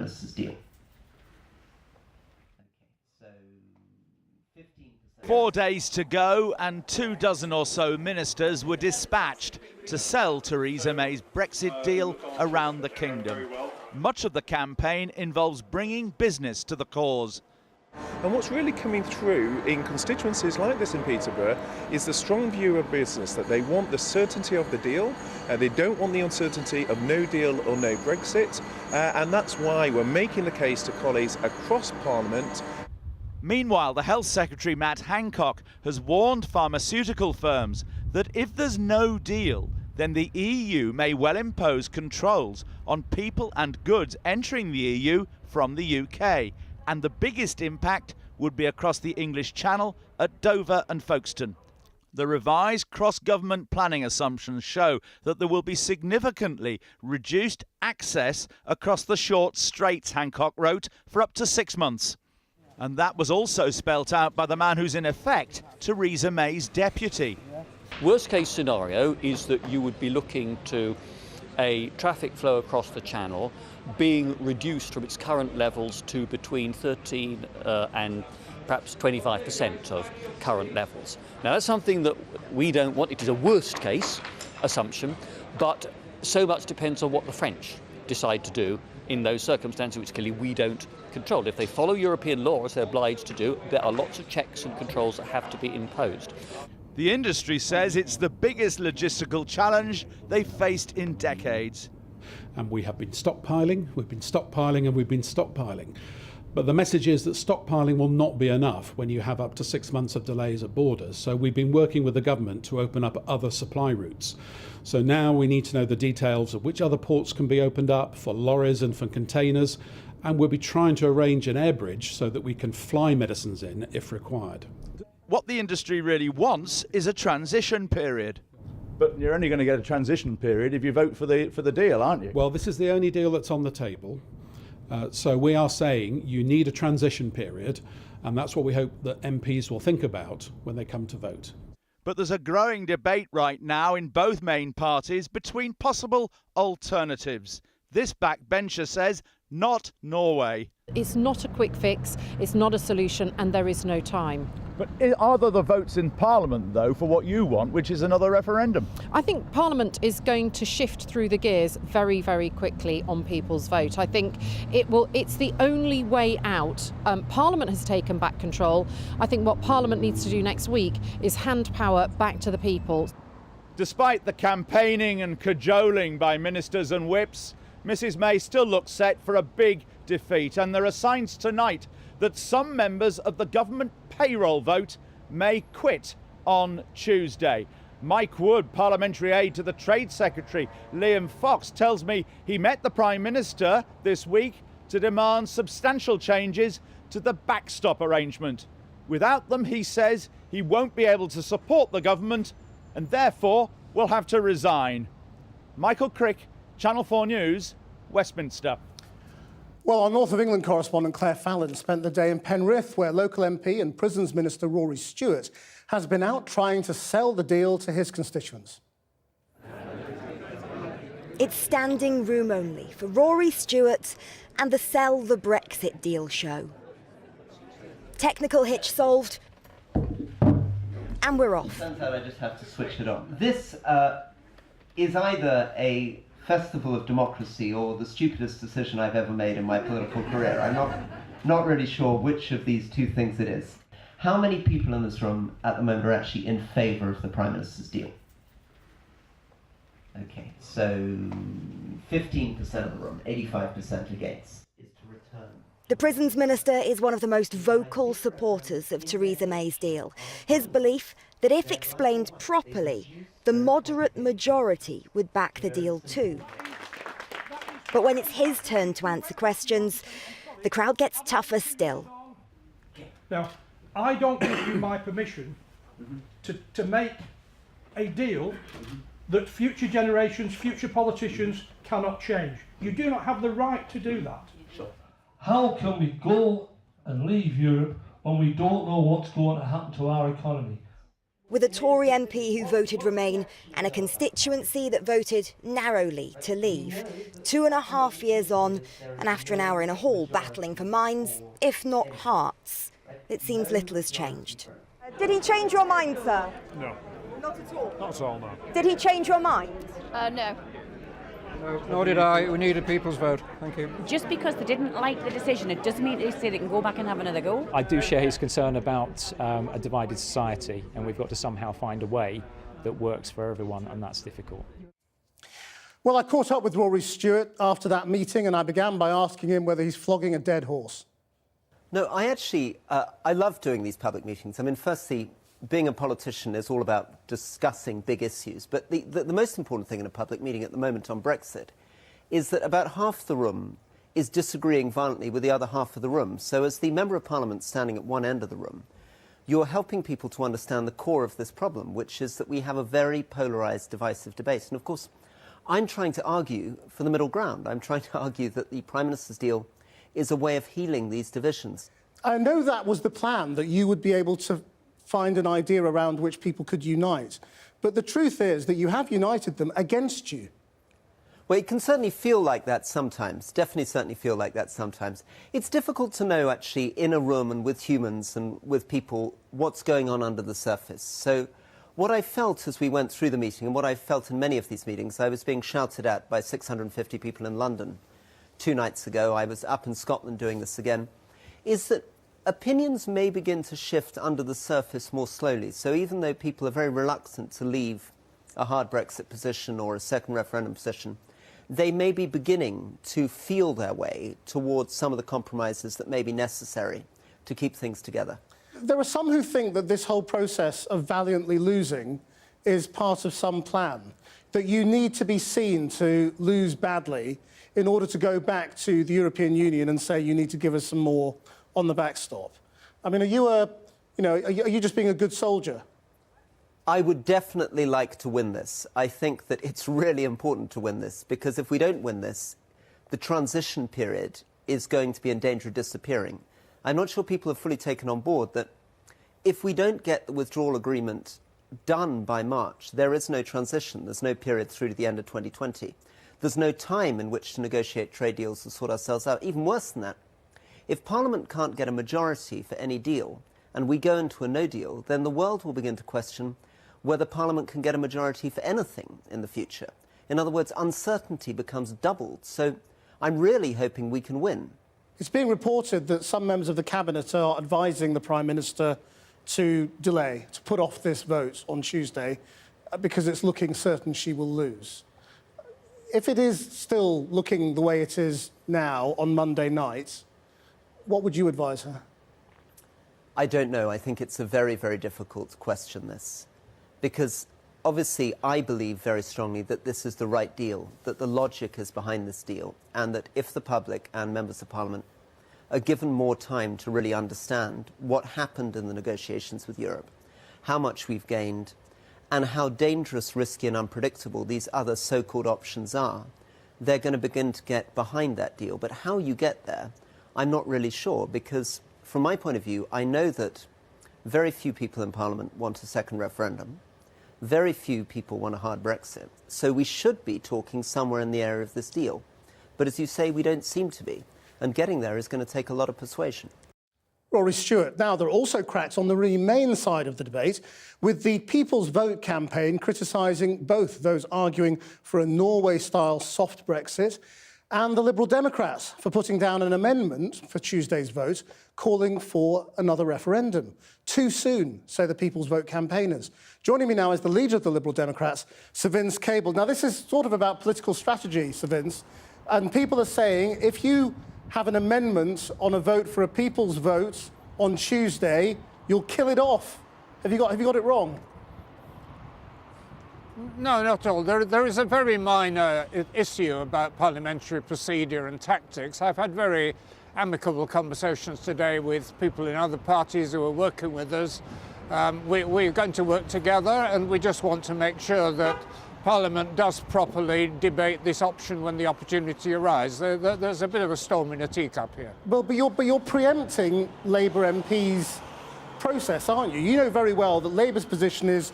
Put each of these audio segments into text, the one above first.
Minister's deal. 4 days to go and 24 or so ministers were dispatched to sell Theresa May's Brexit deal around the kingdom. Much of the campaign involves bringing business to the cause. And what's really coming through in constituencies like this in Peterborough is the strong view of business that they want the certainty of the deal, they don't want the uncertainty of no deal or no Brexit, and that's why we're making the case to colleagues across Parliament. Meanwhile, the Health Secretary Matt Hancock has warned pharmaceutical firms that if there's no deal, then the EU may well impose controls on people and goods entering the EU from the UK. And the biggest impact would be across the English Channel at Dover and Folkestone. The revised cross-government planning assumptions show that there will be significantly reduced access across the short straits, Hancock wrote, for up to 6 months. And that was also spelt out by the man who's in effect Theresa May's deputy. Worst case scenario is that you would be looking to a traffic flow across the channel being reduced from its current levels to between 13 and perhaps 25% of current levels. Now that's something that we don't want. It is a worst case assumption, but so much depends on what the French decide to do in those circumstances, which clearly we don't control. If they follow European law, as they're obliged to do, there are lots of checks and controls that have to be imposed. The industry says it's the biggest logistical challenge they've faced in decades. And we have been stockpiling, we've been stockpiling and we've been stockpiling. But the message is that stockpiling will not be enough when you have up to 6 months of delays at borders. So we've been working with the government to open up other supply routes. So now we need to know the details of which other ports can be opened up for lorries and for containers. And we'll be trying to arrange an air bridge so that we can fly medicines in if required. What the industry really wants is a transition period. But you're only going to get a transition period if you vote for the deal, aren't you? Well, this is the only deal that's on the table. So we are saying you need a transition period, and that's what we hope that MPs will think about when they come to vote. But there's a growing debate right now in both main parties between possible alternatives. This backbencher says not Norway. It's not a quick fix, it's not a solution, and there is no time. But are there the votes in Parliament, though, for what you want, which is another referendum? I think Parliament is going to shift through the gears very, very quickly on people's vote. I think it's the only way out. Parliament has taken back control. I think what Parliament needs to do next week is hand power back to the people. Despite the campaigning and cajoling by ministers and whips, Mrs May still looks set for a big defeat, and there are signs tonight that some members of the government payroll vote may quit on Tuesday. Mike Wood, parliamentary aide to the Trade Secretary Liam Fox, tells me he met the Prime Minister this week to demand substantial changes to the backstop arrangement. Without them, he says, he won't be able to support the government and therefore will have to resign. Michael Crick, Channel 4 News, Westminster. Well, our North of England correspondent Claire Fallon spent the day in Penrith, where local MP and Prisons Minister Rory Stewart has been out trying to sell the deal to his constituents. It's standing room only for Rory Stewart and the Sell the Brexit Deal show. Technical hitch solved, and we're off. Turns out I just have to switch it on. This is either a festival of democracy or the stupidest decision I've ever made in my political career. I'm not really sure which of these two things it is. How many people in this room at the moment are actually in favour of the Prime Minister's deal? Okay, so 15% of the room, 85% against, is to return. The Prisons Minister is one of the most vocal supporters of Theresa May's deal. His belief that if explained properly, the moderate majority would back the deal too. But when it's his turn to answer questions, the crowd gets tougher still. Now, I don't give you my permission to make a deal that future generations, future politicians cannot change. You do not have the right to do that. How can we go and leave Europe when we don't know what's going to happen to our economy? with a Tory MP who voted Remain and a constituency that voted narrowly to leave. 2.5 years on, and after an hour in a hall battling for minds, if not hearts, it seems little has changed. Did he change your mind, sir? No. Not at all? Not at all, no. Did he change your mind? No. No, nor did I. We need a people's vote. Thank you. Just because they didn't like the decision, it doesn't mean they say they can go back and have another go. I do share his concern about a divided society, and we've got to somehow find a way that works for everyone, and that's difficult. Well, I caught up with Rory Stewart after that meeting, and I began by asking him whether he's flogging a dead horse. No, I actually, I love doing these public meetings. I mean, firstly, being a politician is all about discussing big issues. But the most important thing in a public meeting at the moment on Brexit is that about half the room is disagreeing violently with the other half of the room. So as the Member of Parliament standing at one end of the room, you're helping people to understand the core of this problem, which is that we have a very polarised, divisive debate. And of course, I'm trying to argue for the middle ground. I'm trying to argue that the Prime Minister's deal is a way of healing these divisions. I know that was the plan, that you would be able to find an idea around which people could unite. But the truth is that you have united them against you. Well, it can certainly feel like that sometimes, definitely certainly feel like that sometimes. It's difficult to know, actually, in a room and with humans and with people, what's going on under the surface. So what I felt as we went through the meeting, and what I felt in many of these meetings, I was being shouted at by 650 people in London 2 nights ago. I was up in Scotland doing this again, is that opinions may begin to shift under the surface more slowly. So even though people are very reluctant to leave a hard Brexit position or a second referendum position, they may be beginning to feel their way towards some of the compromises that may be necessary to keep things together. There are some who think that this whole process of valiantly losing is part of some plan, that you need to be seen to lose badly in order to go back to the European Union and say you need to give us some more on the backstop. I mean, are you just being a good soldier? I would definitely like to win this. I think that it's really important to win this, because if we don't win this, the transition period is going to be in danger of disappearing. I'm not sure people have fully taken on board that if we don't get the withdrawal agreement done by March, there is no transition. There's no period through to the end of 2020. There's no time in which to negotiate trade deals to sort ourselves out. Even worse than that, if Parliament can't get a majority for any deal and we go into a no deal, then the world will begin to question whether Parliament can get a majority for anything in the future. In other words, uncertainty becomes doubled. So I'm really hoping we can win. It's being reported that some members of the Cabinet are advising the Prime Minister to delay, to put off this vote on Tuesday, because it's looking certain she will lose. If it is still looking the way it is now on Monday night, what would you advise her? I don't know. I think it's a very, very difficult question, this. Because obviously I believe very strongly that this is the right deal, that the logic is behind this deal, and that if the public and members of Parliament are given more time to really understand what happened in the negotiations with Europe, how much we've gained, and how dangerous, risky and unpredictable these other so-called options are, they're going to begin to get behind that deal. But how you get there, I'm not really sure, because from my point of view, I know that very few people in Parliament want a second referendum. Very few people want a hard Brexit. So we should be talking somewhere in the area of this deal. But as you say, we don't seem to be. And getting there is going to take a lot of persuasion. Rory Stewart. Now, there are also cracks on the Remain side of the debate, with the People's Vote campaign criticising both those arguing for a Norway-style soft Brexit and the Liberal Democrats for putting down an amendment for Tuesday's vote calling for another referendum. Too soon, say the People's Vote campaigners. Joining me now is the leader of the Liberal Democrats, Sir Vince Cable. Now, this is sort of about political strategy, Sir Vince, and people are saying if you have an amendment on a vote for a People's Vote on Tuesday, you'll kill it off. Have you got it wrong? No, not at all. There is a very minor issue about parliamentary procedure and tactics. I've had very amicable conversations today with people in other parties who are working with us. We're going to work together, and we just want to make sure that Parliament does properly debate this option when the opportunity arises. There's a bit of a storm in a teacup here. Well, but you're preempting Labour MPs process, aren't you? You know very well that Labour's position is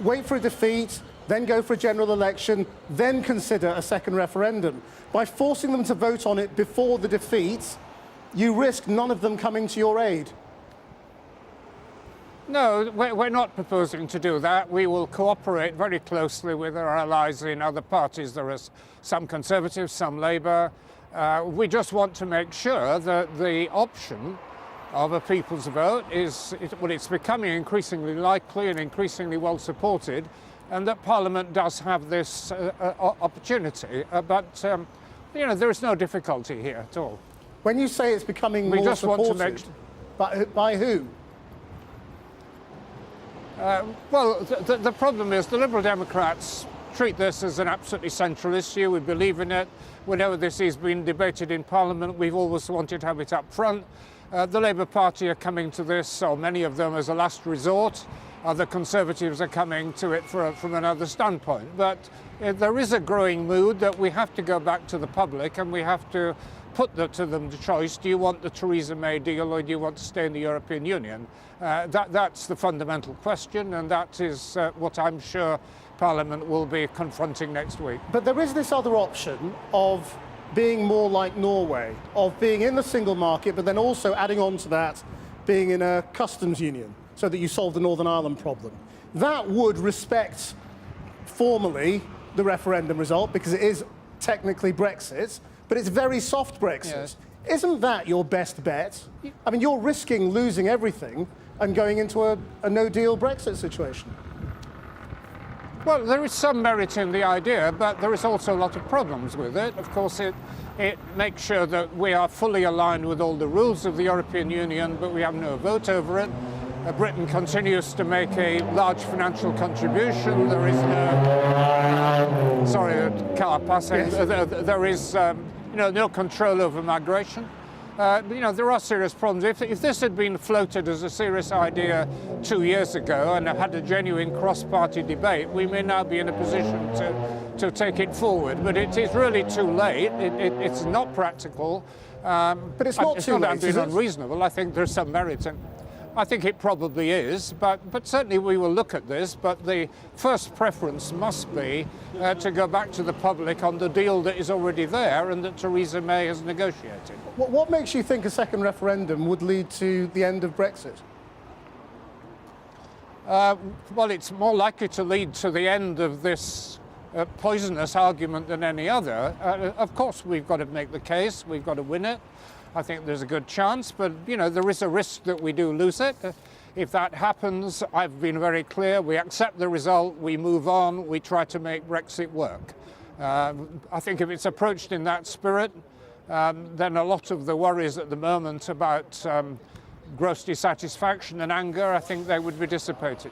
wait for a defeat, then go for a general election, then consider a second referendum. By forcing them to vote on it before the defeat, you risk none of them coming to your aid. No, we're not proposing to do that. We will cooperate very closely with our allies in other parties. There are some Conservatives, some Labour. We just want to make sure that the option of a people's vote it's becoming increasingly likely and increasingly well supported, and that Parliament does have this opportunity. But there is no difficulty here at all. When you say it's becoming more supported, by who? Well, the problem is the Liberal Democrats treat this as an absolutely central issue. We believe in it. Whenever this has been debated in Parliament, we've always wanted to have it up front. The Labour Party are coming to this, or many of them, as a last resort. The Conservatives are coming to it from another standpoint. But there is a growing mood that we have to go back to the public and we have to put to them the choice. Do you want the Theresa May deal or do you want to stay in the European Union? That's the fundamental question, and that is what I'm sure Parliament will be confronting next week. But there is this other option of being more like Norway, of being in the single market, but then also adding on to that, being in a customs union, so that you solve the Northern Ireland problem. That would respect formally the referendum result, because it is technically Brexit, but it's very soft Brexit. Yes. Isn't that your best bet? I mean, you're risking losing everything and going into a no-deal Brexit situation. Well, there is some merit in the idea, but there is also a lot of problems with it. Of course, it makes sure that we are fully aligned with all the rules of the European Union, but we have no vote over it. Britain continues to make a large financial contribution. There is no... sorry, a car passing. Yes. There is no control over migration. There are serious problems. If this had been floated as a serious idea 2 years ago and had a genuine cross-party debate, we may now be in a position to take it forward. But it is really too late. It's not practical. But it's not too late, It's not unreasonable. I think there's some merit in. I think it probably is, but certainly we will look at this. But the first preference must be to go back to the public on the deal that is already there and that Theresa May has negotiated. What makes you think a second referendum would lead to the end of Brexit? Well, it's more likely to lead to the end of this poisonous argument than any other. Of course, we've got to make the case. We've got to win it. I think there's a good chance, but, there is a risk that we do lose it. If that happens, I've been very clear, we accept the result, we move on, we try to make Brexit work. I think if it's approached in that spirit, then a lot of the worries at the moment about gross dissatisfaction and anger, I think they would be dissipated.